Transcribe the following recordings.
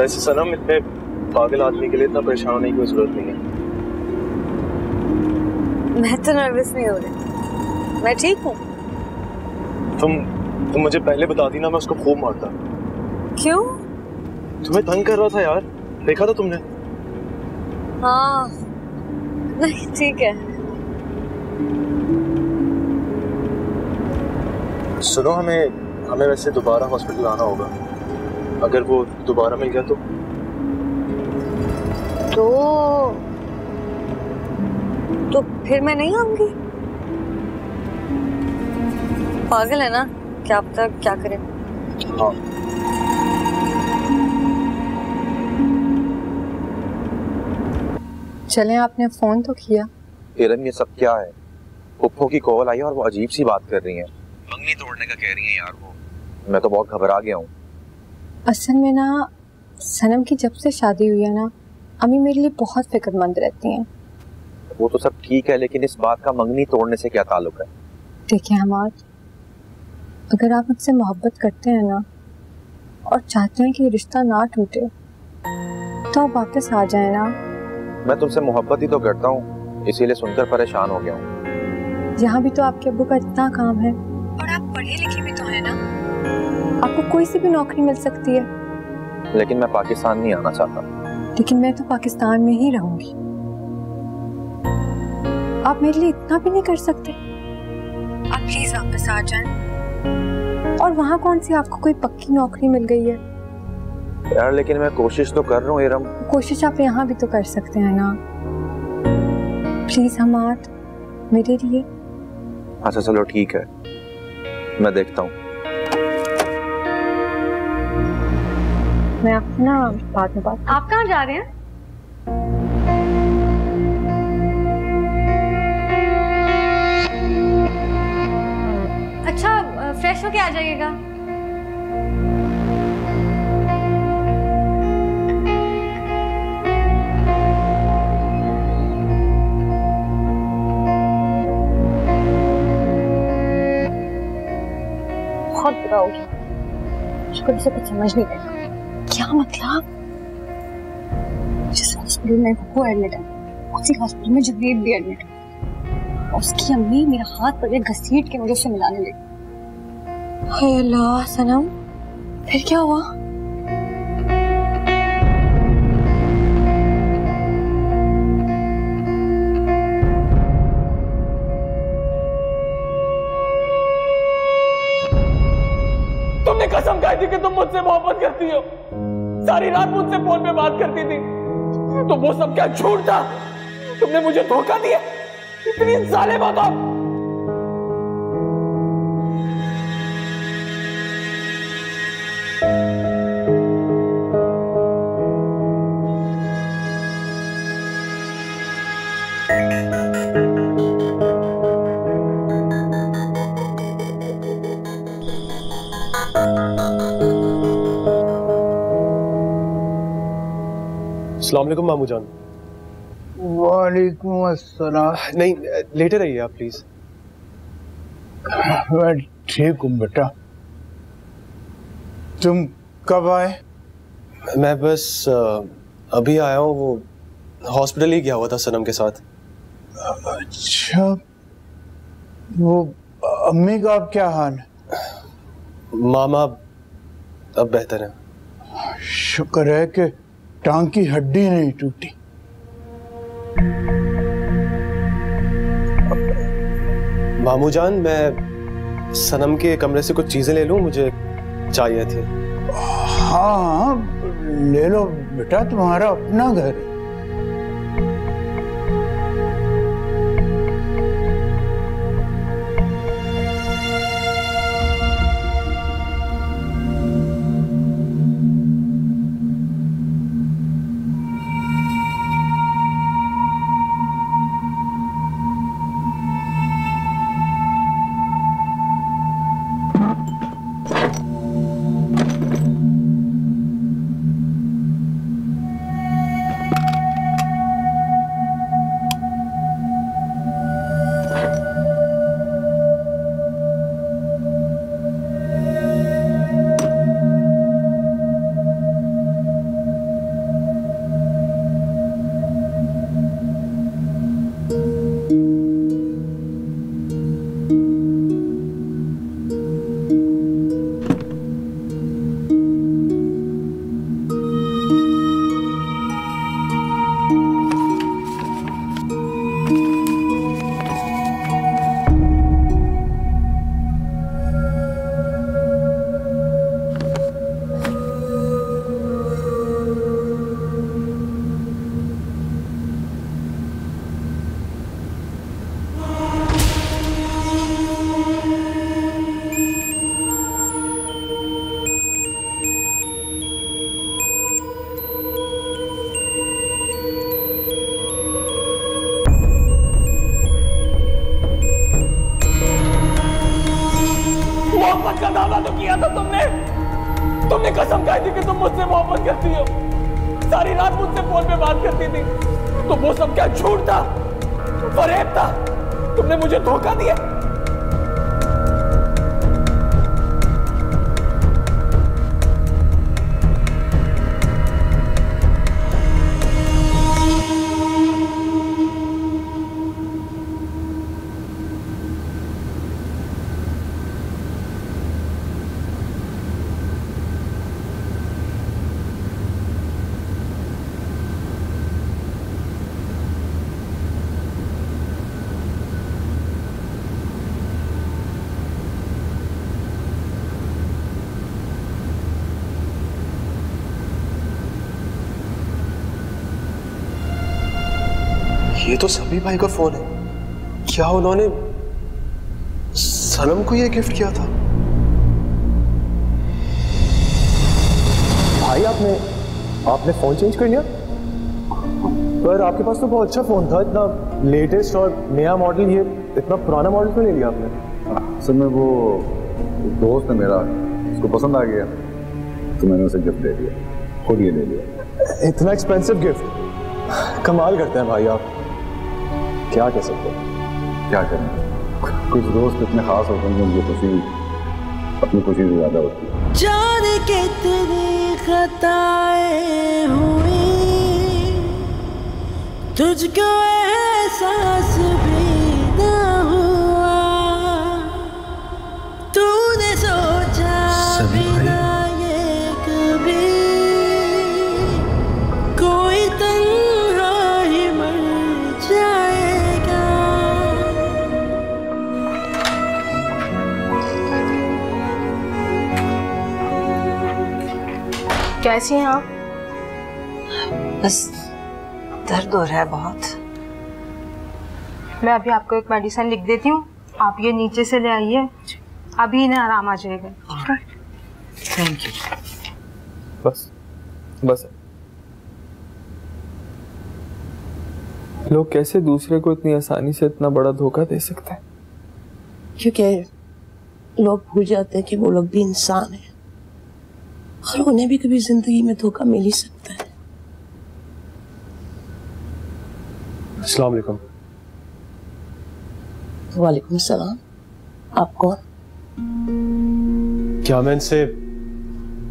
वैसे सनम, इतने पागल आदमी के लिए इतना परेशान होने की कोई जरूरत नहीं है। मैं तो नर्वस नहीं हो रही, मैं ठीक हूँ। तुम मुझे पहले बताती ना, मैं उसको खूब मारता। क्यों? तुम्हें तंग कर रहा था यार, देखा था तुमने। हाँ नहीं ठीक है। सुनो, हमें वैसे दोबारा हॉस्पिटल आना होगा। अगर वो दोबारा मिल गया तो फिर मैं नहीं आऊंगी। पागल है ना, क्या पता क्या करे। हाँ। चलें, आपने फोन तो किया। इरम, ये सब क्या है? पुप्पो की कॉल आई और वो अजीब सी बात कर रही हैं। मंगनी तोड़ने का कह रही हैं यार वो। मैं तो बहुत घबरा गया हूँ। असल में ना, सनम की जब से शादी हुई है ना, अम्मी मेरे लिए बहुत फिक्रमंद रहती हैं। वो तो सब ठीक है, लेकिन इस बात का मंगनी तोड़ने से क्या ताल्लुक है? देखिए हमाद, अगर आप मुझसे मोहब्बत करते हैं ना और चाहते हैं कि ये रिश्ता ना टूटे, तो आप वापस आ जाए ना। मैं तुमसे मोहब्बत ही तो करता हूँ, इसीलिए सुनकर परेशान हो गया हूँ। यहाँ भी तो आपके अब्बू का इतना काम है और आप पढ़े लिखे भी तो है ना, आपको कोई सी भी नौकरी मिल सकती है। लेकिन मैं पाकिस्तान नहीं आना चाहता। लेकिन मैं तो पाकिस्तान में ही रहूंगी। आप मेरे लिए इतना भी नहीं कर सकते? आप प्लीज वापस आ जाएं। और वहाँ कौन सी आपको कोई पक्की नौकरी मिल गई है? यार लेकिन मैं कोशिश तो कर रहा हूँ इरम। कोशिश आप यहाँ भी तो कर सकते हैं ना। प्लीज हमाद, मेरे लिए। अच्छा चलो ठीक है, मैं देखता हूँ। मैं आपसे ना बाद में बात। आप कहाँ जा रहे हैं? अच्छा फ्रेश होके आ जाइएगा। बहुत बुरा हो गया, उसको से कुछ समझ नहीं आएगा। क्या मतलब? जिस हॉस्पिटल में वो एडमिट है, उसी हॉस्पिटल में जुबीर भी एडमिट है। उसकी अम्मी मेरा हाथ पर घसीट के मुझे उससे मिलाने लगी। हाय अल्लाह सनम, फिर क्या हुआ? तुमने कसम खाई थी कि तुम मुझसे मोहब्बत करती हो, सारी रात मुझसे फोन पे बात करती थी, तो वो सब क्या झूठ था? तुमने मुझे धोखा दिया, इतनी जालिम हो तुम। अस्सलाम वालेकुम मामू जान। वालेकुम अस्सलाम। नहीं, लेटे रहिए आप प्लीज। मैं ठीक हूँ बेटा, तुम कब आए? मैं बस अभी आया हूँ, वो हॉस्पिटल ही गया हुआ था सनम के साथ। अच्छा, वो अम्मी का अब क्या हाल है? मामा अब बेहतर है। शुक्र है कि टांग की हड्डी नहीं टूटी। मामू जान, मैं सनम के कमरे से कुछ चीजें ले लूं, मुझे चाहिए थी। हाँ ले लो बेटा, तुम्हारा अपना घर है। मोहब्बत का दावा तो किया था तुमने कसम खाई थी कि तुम मुझसे मोहब्बत करती हो, सारी रात मुझसे फोन पे बात करती थी, तो वो सब क्या झूठ था, फरेब था? तुमने मुझे धोखा दिया। ये तो सभी भाई का फोन है। क्या उन्होंने सनम को ये गिफ्ट किया था? भाई आपने फोन चेंज कर लिया? पर आपके पास तो बहुत अच्छा फोन था, इतना लेटेस्ट और नया मॉडल, ये इतना पुराना मॉडल क्यों ले लिया आपने? असल में वो दोस्त है मेरा, उसको पसंद आ गया तो मैंने उसे गिफ्ट दे दिया, खुद ये ले लिया। इतना एक्सपेंसिव गिफ्ट? कमाल करते हैं भाई आप। क्या कह सकते हैं? क्या करें, कुछ दोस्त इतने खास होते हैं उनकी खुशी अपनी खुशी से ज्यादा होती है। जाने कितनी खताएं हुई, तुझको एहसास भी ना हुआ, तूने सोचा भी ना ये कभी कोई तन्हा ही मर जाएगा। कैसी हैं आप? बस दर्द हो रहा है बहुत। मैं अभी आपको एक मेडिसिन लिख देती हूँ, आप ये नीचे से ले आइए, अभी इन्हें आराम आ जाएगा। Thank you. बस लोग कैसे दूसरे को इतनी आसानी से इतना बड़ा धोखा दे सकते हैं? क्योंकि लोग भूल जाते हैं कि वो लोग भी इंसान हैं और उन्हें भी कभी जिंदगी में धोखा मिल ही सकता है। अस्सलाम वालेकुम। वालेकुम सलाम। आप कौन? क्या मैं इनसे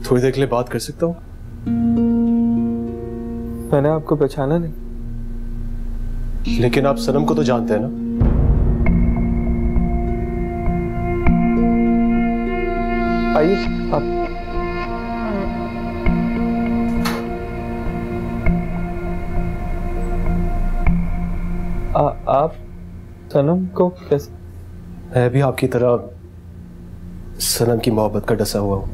थोड़ी देर के लिए बात कर सकता हूँ? मैंने आपको पहचाना नहीं। लेकिन आप सनम को तो जानते हैं ना? आइए आप। आप सनम को कैसे? मैं भी आपकी तरह सनम की मोहब्बत का डसा हुआ हूँ।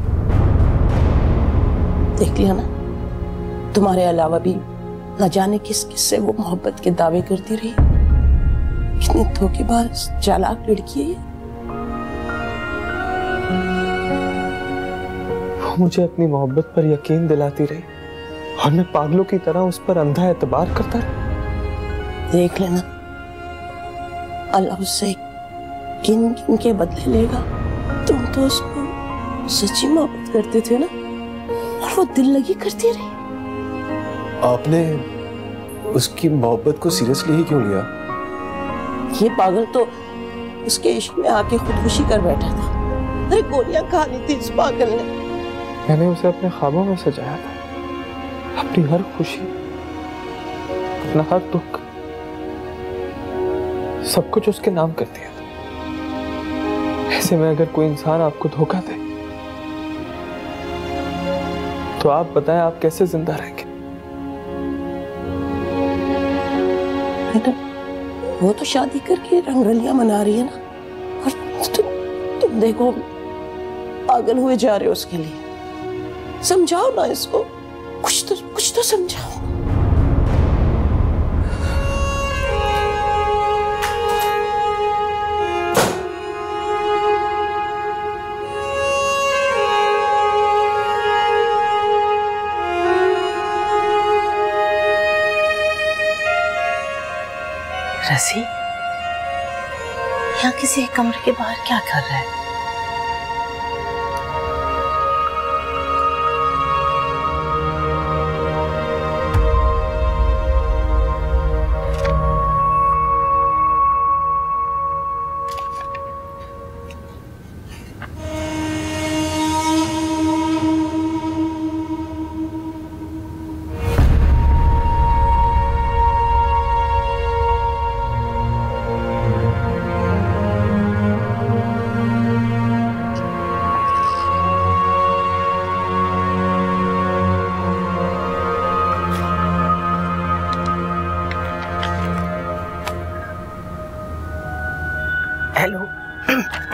देख लिया ना, तुम्हारे अलावा भी न जाने किस किस से वो मोहब्बत के दावे करती रही। कितनी धोखेबाज चालाक लड़की है ये। वो मुझे अपनी मोहब्बत पर यकीन दिलाती रही और मैं पागलों की तरह उस पर अंधा एतबार करता रहा। देख लेना, अल्लाह उससे किन किन के बदले लेगा। तुम तो उसको सच्ची मोहब्बत करते थे ना, और वो दिल लगी करती रही। आपने उसकी मोहब्बत को सीरियसली ही क्यों लिया? ये पागल तो उसके इश्क में आके खुदकुशी कर बैठा था। अरे गोलियां खा ली थी इस पागल ने। मैंने उसे अपने ख्वाबों में सजाया था, अपनी हर खुशी, अपना हर दुख, सब कुछ उसके नाम कर दिया था। ऐसे में अगर कोई इंसान आपको धोखा दे तो आप बताएं आप कैसे जिंदा रहेंगे? वो तो शादी करके रंगरलियां मना रही है ना, और तुम देखो पागल हुए जा रहे हो उसके लिए। समझाओ ना इसको, कुछ तो समझाओ। रसी, यहाँ किसी कमरे के बाहर क्या कर रहा है?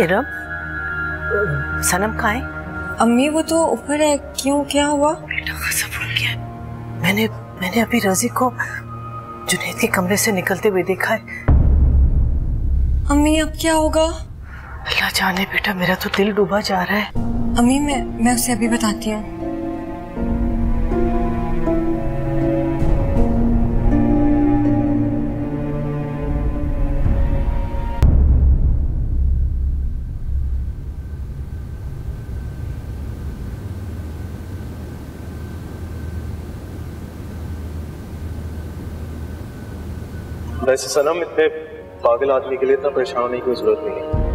इरम, सनम कहाँ है? अम्मी वो तो ऊपर है। क्यों, क्या हुआ? बेटा गजब हो गया। मैंने अभी रजी को जुनैद के कमरे से निकलते हुए देखा है। अम्मी अब क्या होगा? अल्लाह जाने बेटा, मेरा तो दिल डूबा जा रहा है। अम्मी मैं उसे अभी बताती हूँ। वैसे सनम, इतने पागल आदमी के लिए इतना परेशान होने की कोई जरूरत नहीं है।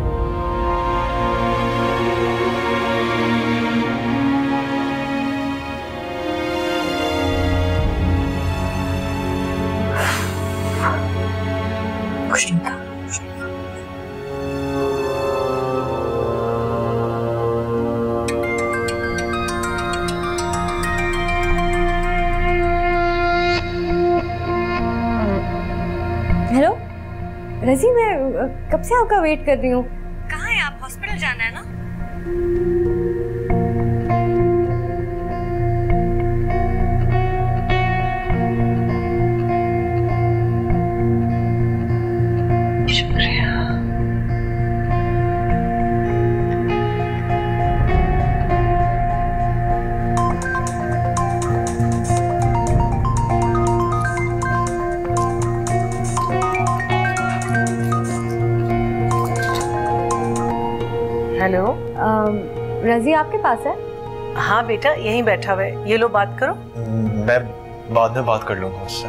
कुछ नहीं था। हेलो रजी, मैं कब से आपका वेट कर रही हूँ। कहाँ है आप? हॉस्पिटल जाना है ना? शुक्रिया। हेलो, रजी आपके पास है? हाँ बेटा, यहीं बैठा हुआ है। ये लो, बात करो। मैं बाद में बात कर लूंगा उससे।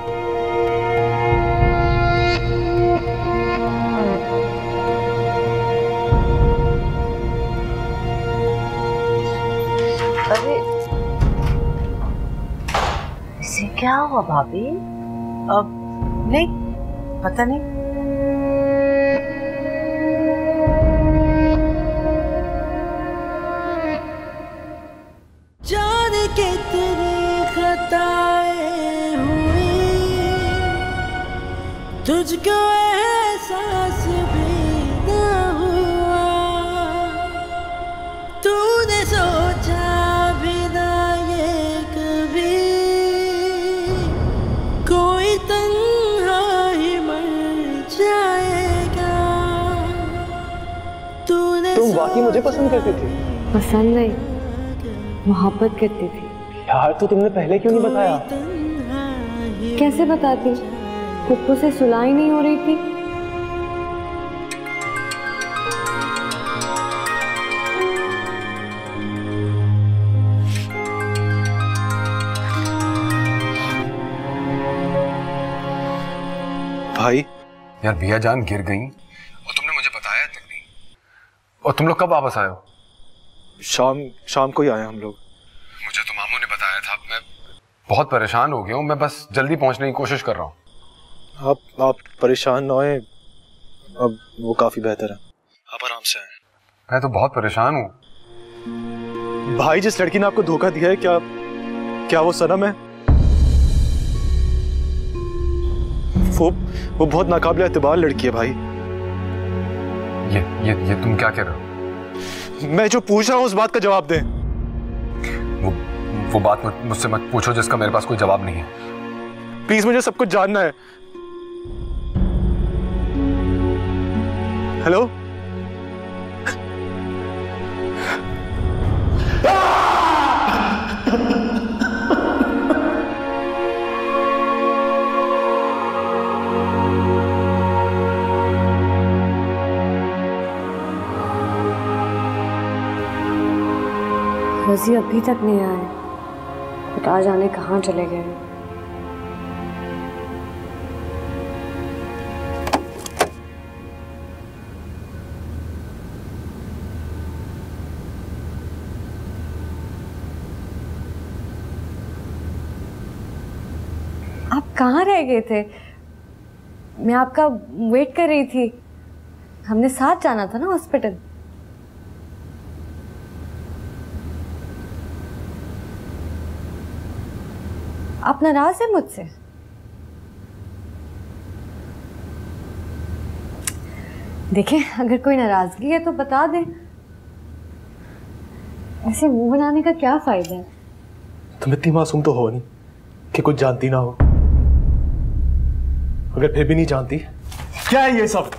अरे इसे क्या हुआ भाभी? अब नहीं पता नहीं। जाने कितनी खताएं हुई, तुझको एहसास भी न हुआ। तूने सोचा भी ना ये कभी, कोई तन्हा ही मर जाएगा। तूने तुम वाकई मुझे पसंद करती थी? पसंद नहीं, मोहब्बत करती थी। यार तो तुमने पहले क्यों नहीं बताया? कैसे बताती? पुप्पू से सुलह ही नहीं हो रही थी। भाई यार भैया जान गिर गई और तुमने मुझे बताया तक नहीं। और तुम लोग कब वापस आए हो? शाम को ही आए हम लोग। मुझे तो मामू ने बताया था। मैं बहुत परेशान हो गया हूँ। मैं बस जल्दी पहुंचने की कोशिश कर रहा हूँ। आप परेशान ना होए, अब वो काफी बेहतर है। आप आराम से आए। मैं तो बहुत परेशान हूँ भाई। जिस लड़की ने आपको धोखा दिया है, क्या वो सनम है? वो बहुत नाकाबिल एतबार लड़की है भाई। ये तुम क्या कह रहे हो? मैं जो पूछ रहा हूँ उस बात का जवाब दें। वो बात मुझसे मत पूछो जिसका मेरे पास कोई जवाब नहीं है। प्लीज, मुझे सब कुछ जानना है। हेलो? रजी अभी तक नहीं आए। पता जाने कहाँ चले गए। आप कहाँ रह गए थे? मैं आपका वेट कर रही थी। हमने साथ जाना था ना हॉस्पिटल। आप नाराज हैं मुझसे? देखें, अगर कोई नाराजगी है तो बता दें। ऐसे मुंह बनाने का क्या फायदा है? तुम इतनी मासूम तो हो नहीं कि कुछ जानती ना हो। अगर फिर भी नहीं जानती, क्या है ये सब?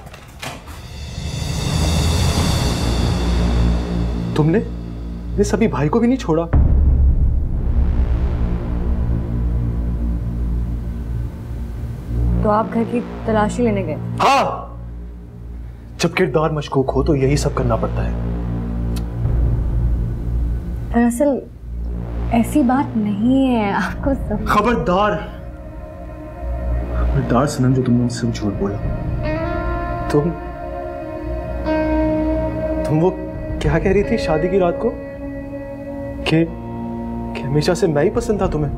तुमने ये सभी भाई को भी नहीं छोड़ा। तो आप घर की तलाशी लेने गए? हाँ, जब किरदार मशकूक हो तो यही सब करना पड़ता है। दरअसल ऐसी बात नहीं है, आपको सब। खबरदार खबरदार सनम, जो तुमने मुझसे झूठ बोला। तुम वो क्या कह रही थी शादी की रात को कि हमेशा से मैं ही पसंद था तुम्हें?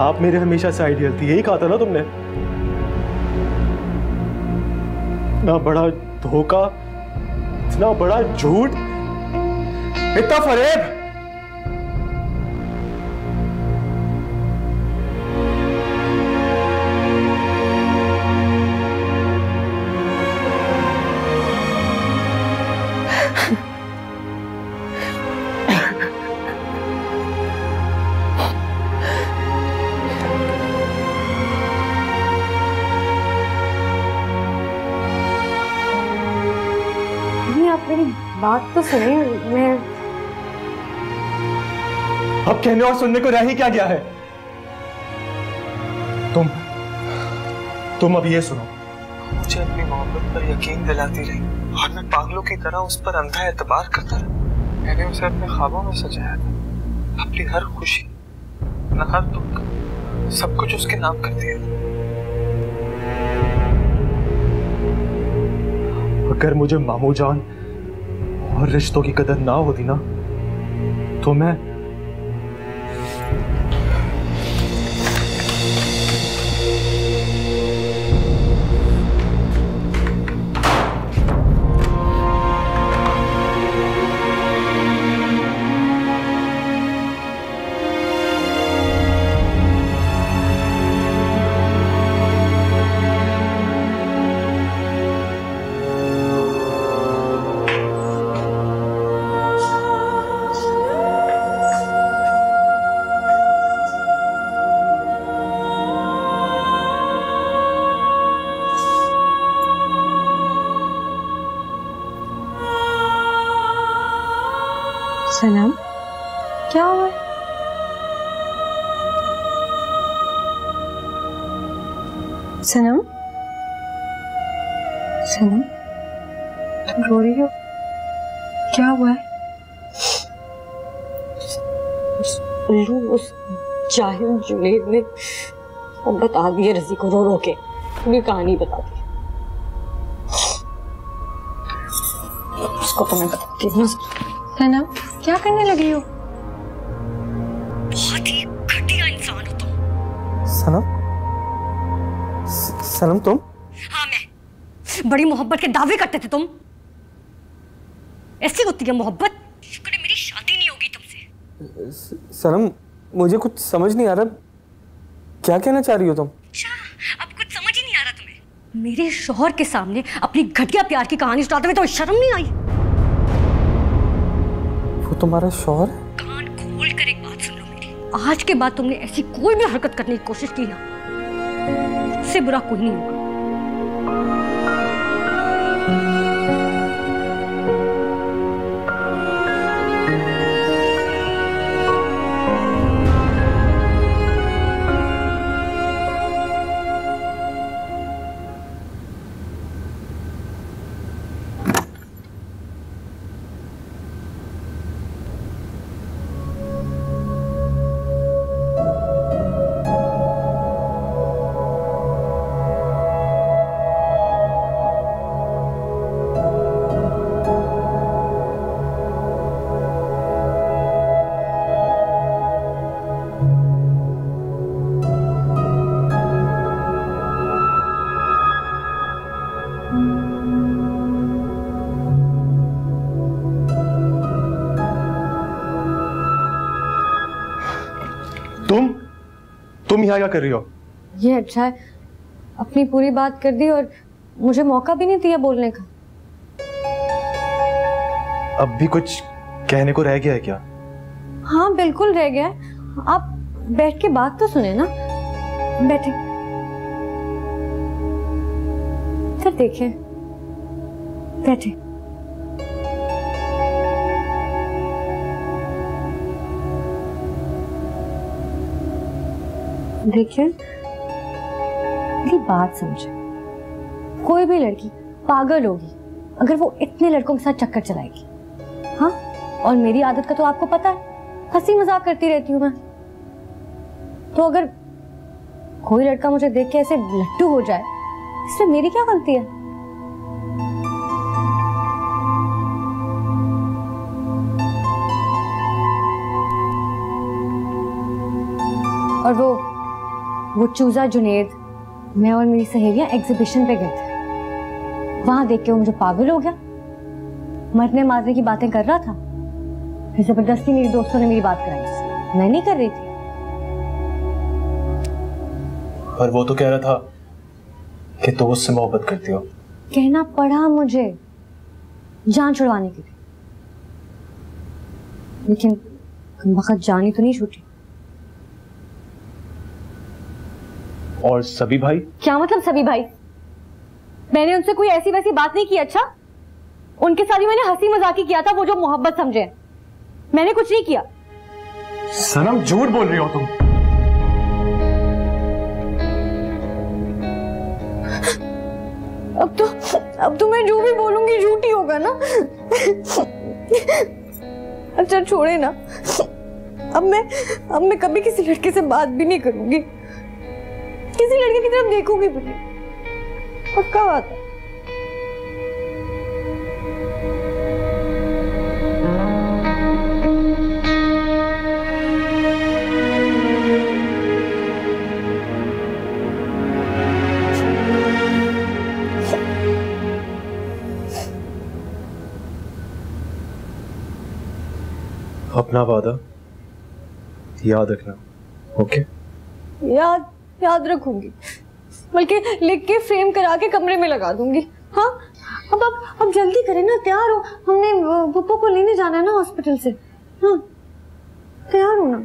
आप मेरे हमेशा से आइडियल थी, यही कहा था ना तुमने? इतना बड़ा धोखा, इतना बड़ा झूठ, इतना फरेब। मेरी बात तो सुनिए। मैं अब कहने और सुनने को रह ही क्या गया है? तुम अब ये सुनो। मुझे अपनी मोहब्बत पर यकीन दिलाती रही और मैं पागलों की तरह उस पर अंधा एतबार करता रहा। मैंने उसे अपने ख्वाबों में सजाया था, अपनी हर खुशी, अपना हर दुख, सब कुछ उसके नाम कर दिया। अगर मुझे मामू जान और रिश्तों की कदर ना होती ना, तो मैं सनम, क्या हुआ? सनम, सनम, तुम रो रही हो? क्या हुआ है? उस जाहिल जुनैद ने बता दिया रजी को रो रो के, पूरी कहानी बता दी। उसको तो मैं बताती हूँ। सनम, क्या करने लगी हो? बहुत ही घटिया इंसान हो तुम। सनम तुम? हाँ, मैं। बड़ी मोहब्बत के दावे करते थे तुम। ऐसी होती है मोहब्बत? शुक्र है मेरी शादी नहीं होगी तुमसे। सनम, मुझे कुछ समझ नहीं आ रहा, क्या कहना चाह रही हो तुम? अच्छा, अब कुछ समझ ही नहीं आ रहा तुम्हें? मेरे शौहर के सामने अपनी घटिया प्यार की कहानी सुनाते हुए तो शर्म नहीं आई? वो तुम्हारा शौहर? कान खोल कर एक बात सुन लो मेरी। आज के बाद तुमने ऐसी कोई भी हरकत करने की कोशिश की ना, उससे बुरा कोई नहीं होगा। तुम यहाँ क्या कर रही हो? ये अच्छा है, अपनी पूरी बात कर दी और मुझे मौका भी नहीं दिया बोलने का। अब भी कुछ कहने को रह गया है क्या? हाँ बिल्कुल रह गया है। आप बैठ के बात तो सुने ना। बैठे, फिर देखिए, बैठे। देखिए, मेरी बात समझे। कोई भी लड़की पागल होगी अगर वो इतने लड़कों के साथ चक्कर चलाएगी। हाँ, और मेरी आदत का तो आपको पता है, हंसी मजाक करती रहती हूँ मैं। तो अगर कोई लड़का मुझे देख के ऐसे लट्टू हो जाए, इसमें मेरी क्या गलती है? और वो चूजा जुनेद, मैं और मेरी सहेलियां एग्जीबिशन पे गए थे। वहां देख के वो मुझे पागल हो गया, मरने मारने की बातें कर रहा था। फिर जबरदस्ती मेरी दोस्तों ने मेरी बात कराई उससे। मैं नहीं कर रही थी। पर वो तो कह रहा था कि तुम उससे मोहब्बत करती हो। कहना पड़ा मुझे जान छुड़वाने के लिए, लेकिन वक्त जान ही तो नहीं छूटी। और सभी भाई? क्या मतलब सभी भाई? मैंने उनसे कोई ऐसी वैसी बात नहीं की। अच्छा, उनके साथ ही मैंने हंसी मजाक ही किया था, वो जो मोहब्बत समझे। मैंने कुछ नहीं किया। सनम, झूठ बोल रही हो तुम। अब तो मैं जो भी बोलूंगी झूठी होगा ना। अच्छा छोड़े ना, अब मैं कभी किसी लड़के से बात भी नहीं करूंगी, किसी लड़के की तरफ देखूंगी भी नहीं। पक्का बात है। अपना वादा याद रखना, ओके? याद रखूंगी, बल्कि लिख के फ्रेम करा के कमरे में लगा दूंगी। हाँ, अब जल्दी करें ना, तैयार हो। हमने पप्पू को लेने जाना है ना हॉस्पिटल से। हाँ, तैयार हो ना?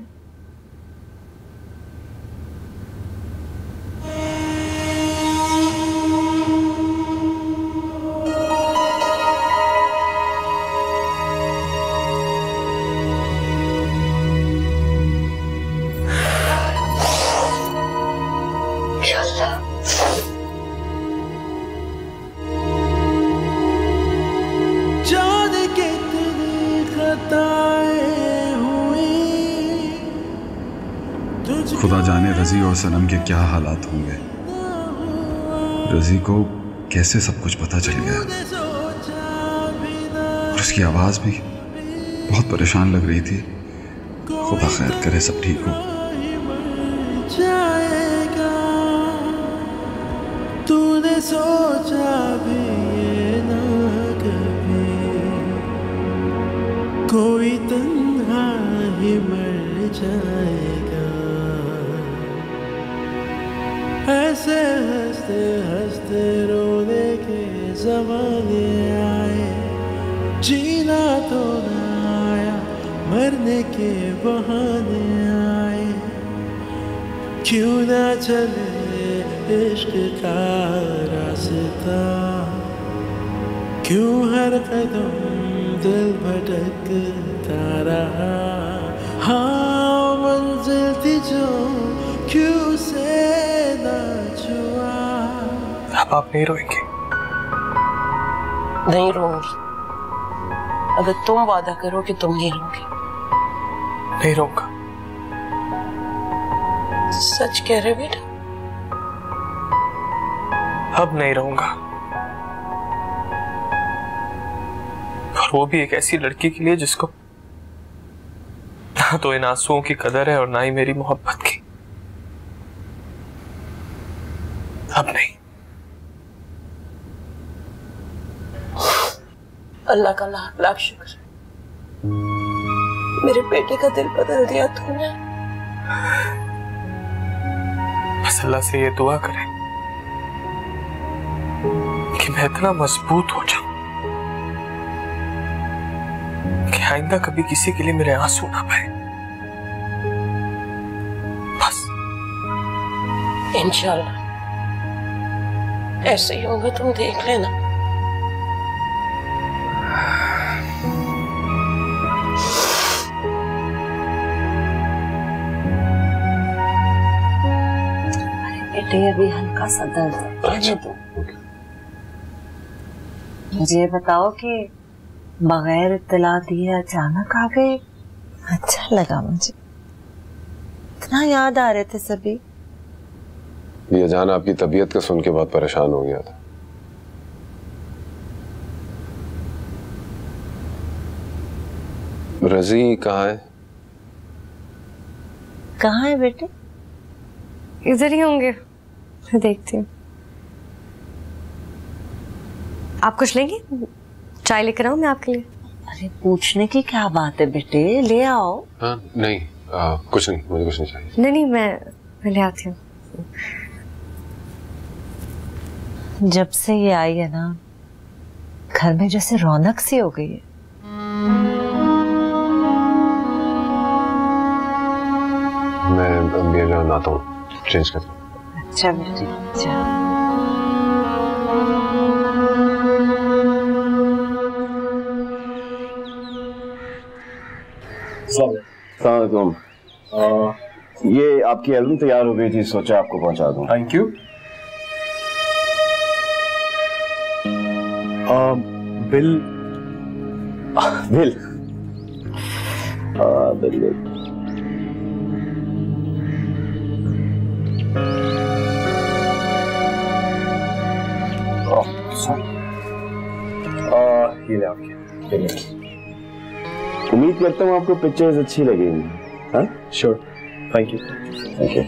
खुदा जाने रजी और सनम के क्या हालात होंगे। रजी को कैसे सब कुछ पता चल गया, और उसकी आवाज भी बहुत परेशान लग रही थी। खुदा खैर करे, सब ठीक हो। तूने सोचा भी ना कभी कोई तन्हा ही मर जाएगा। ऐसे हंसते हंसते रोने के ज़माने आए, जीना तो ना आया, मरने के बहाने आए। क्यों ना चले इश्क का रास्ता, क्यों हर कदम दिल भटकता रहा। हाँ, मंजिल थी जो क्यों से ना छुआ। अब आप नहीं रोएंगे? नहीं रोऊंगी, अगर तुम वादा करो कि तुम नहीं रोगी। नहीं रोऊंगा। सच कह रहे बेटा? अब नहीं रहूंगा, और वो भी एक ऐसी लड़की के लिए जिसको ना तो इन आंसुओं की कदर है और ना ही मेरी मोहब्बत की। अब नहीं। अल्लाह का लाख लाख शुक्र, मेरे बेटे का दिल बदल दिया तूने। बस अल्लाह से ये दुआ करें मैं इतना मजबूत हो जाऊं कि आइंदा कभी किसी के लिए मेरे आंसू ना बहे। बस इंशाल्लाह ऐसे ही होगा, तुम देख लेना। बेटे अभी हल्का सा दर्द है, तो मुझे बताओ कि बगैर इत्तला दिए अचानक आ गए। अच्छा लगा मुझे, इतना याद आ रहे थे सभी। ये जान आपकी तबीयत का सुन के बहुत परेशान हो गया था। रजी कहाँ है? कहाँ है बेटे? इधर ही होंगे, मैं देखती हूँ। आप कुछ लेंगे? चाय लेकर आऊं मैं आपके लिए? अरे पूछने की क्या बात है बेटे, ले आओ। हाँ नहीं, कुछ नहीं, मुझे कुछ नहीं चाहिए। नहीं मैं ले आती हूँ। जब से ये आई है ना, घर में जैसे रौनक सी हो गई है। मैं ये जान आता हूँ, चेंज करता हूँ। अच्छा बेटे, अच्छा। अस्सलाम। ये आपकी एल्बम तैयार हो गई थी, सोचा आपको पहुंचा दूं। Thank you. Bill bill bill ये ले आपके। उम्मीद करता हूँ आपको पिक्चर्स अच्छी लगेंगी। हाँ sure, thank you. Thank you.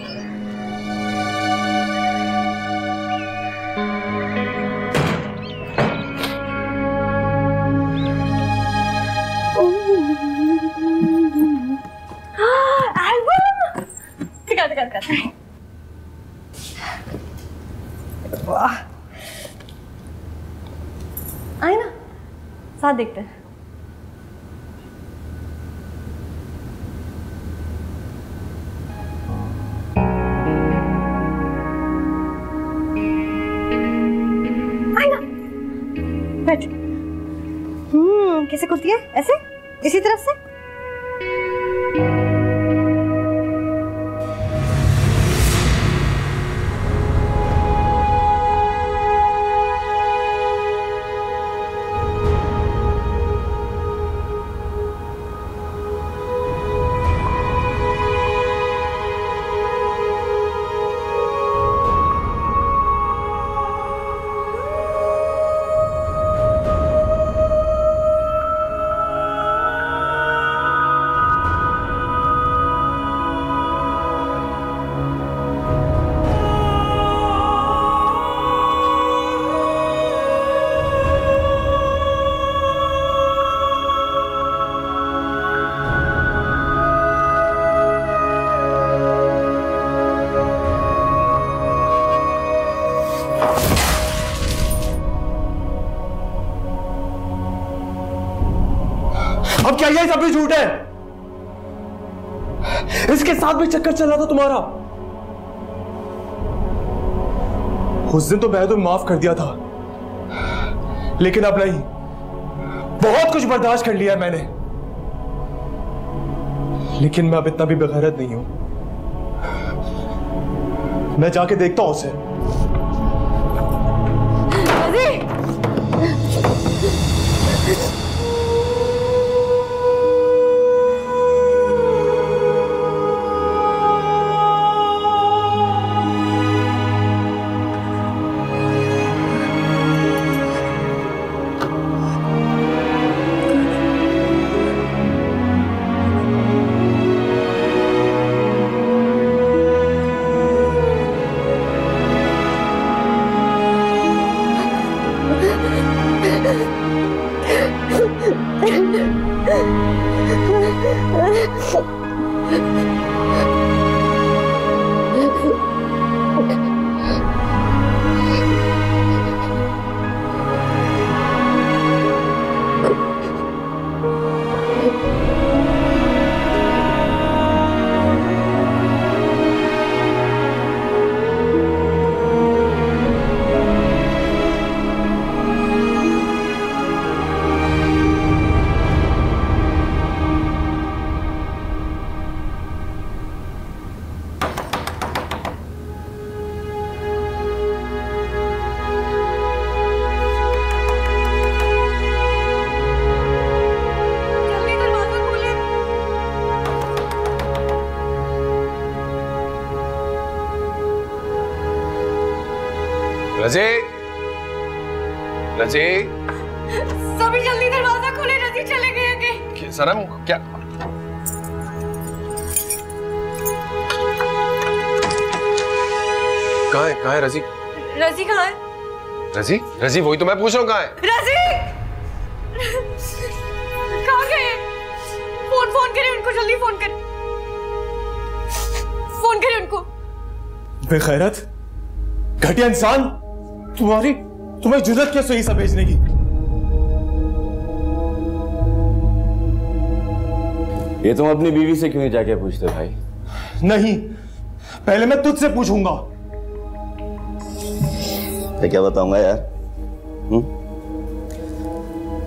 वाह, आए ना, साथ देखते हैं। बैठ। कैसे खुलती है? ऐसे, इसी तरफ से। अब क्या ये सब भी झूठ है? इसके साथ भी चक्कर चल रहा था तुम्हारा। उस दिन तो मैं तुम्हें माफ कर दिया था, लेकिन अब नहीं। बहुत कुछ बर्दाश्त कर लिया मैंने, लेकिन मैं अब इतना भी बेगैरत नहीं हूं। मैं जाके देखता हूं उसे। रजी, रजी, सभी जल्दी दरवाजा खोले, रजी चले गए। सनम क्या? कहाँ है रजी? रजी कहाँ है? रजी, रजी वही तो मैं पूछ रहा हूँ, कहाँ है? रजी कहाँ गए? फोन करें उनको, जल्दी फोन करें उनको। बेगैरत, घटिया इंसान, तुम्हें जुर्रत कैसे ये सब भेजने की? ये तुम अपनी बीवी से क्यों नहीं जाके पूछते भाई? नहीं, पहले मैं तुझसे पूछूंगा। मैं क्या बताऊंगा यार?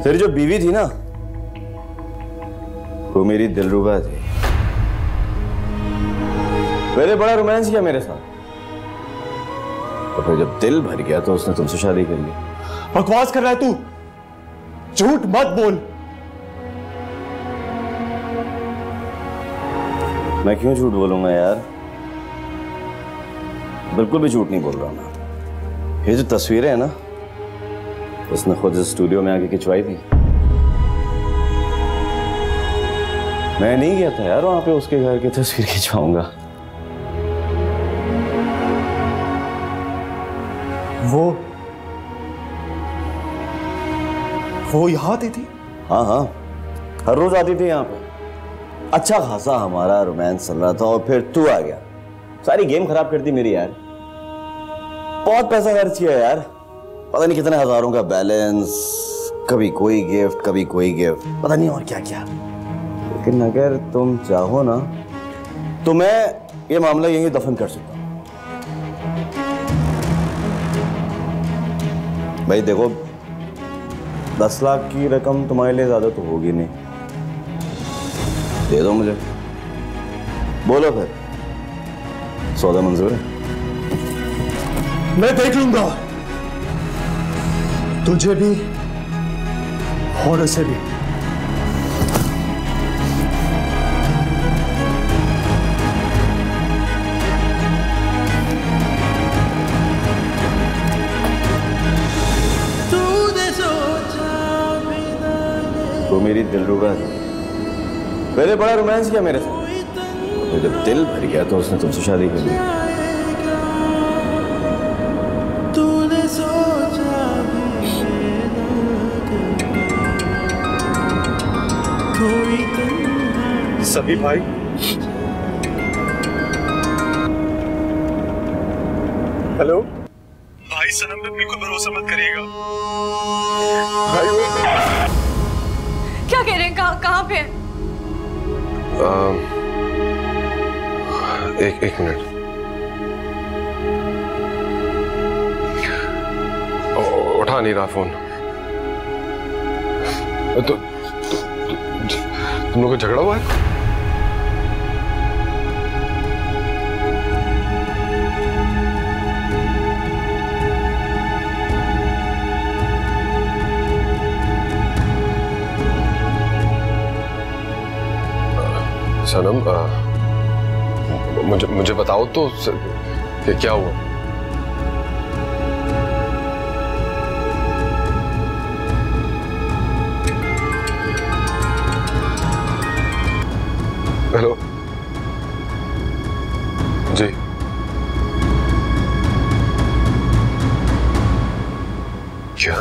तेरी जो बीवी थी ना, वो मेरी दिलरुबा थी। मैंने बड़ा रोमांस किया मेरे साथ, और फिर जब दिल भर गया तो उसने तुमसे शादी कर ली। बकवास कर रहा है तू, झूठ मत बोल। मैं क्यों झूठ बोलूंगा यार? बिल्कुल भी झूठ नहीं बोल रहा मैं। ये जो तस्वीरें हैं ना, उसने खुद इस स्टूडियो में आके खिंचवाई थी। मैं नहीं गया था यार वहां पे उसके घर की तस्वीर खिंचवाऊंगा। वो यहाँ आती थी? हाँ हाँ, हर रोज आती थी यहाँ पे। अच्छा खासा हमारा रोमांस चल रहा था और फिर तू आ गया, सारी गेम खराब कर दी मेरी यार। बहुत पैसा खर्च किया यार, पता नहीं कितने हजारों का बैलेंस, कभी कोई गिफ्ट कभी कोई गिफ्ट, पता नहीं और क्या क्या। लेकिन अगर तुम चाहो ना तो मैं ये मामला यहीं दफन कर सकता हूं। भाई देखो, 10 लाख की रकम तुम्हारे लिए ज्यादा तो होगी नहीं, दे दो मुझे। बोलो फिर, सौदा मंजूर है? मैं देख लूंगा, तुझे भी और उसे भी। वो मेरी दिलरुबा थी, मैंने बड़ा रोमांस किया मेरे साथ, तो जब दिल भर गया तो उसने तुमसे शादी कर ली। सभी भाई, हेलो भाई, सनम पे बिल्कुल भरोसा मत करिएगा भाई। क्या कह रहे हैं? कहाँ पे? एक मिनट, उठा नहीं रहा फोन। तुम लोग को झगड़ा हुआ है? सनम, मुझे बताओ तो कि क्या हुआ? हेलो जी, क्या?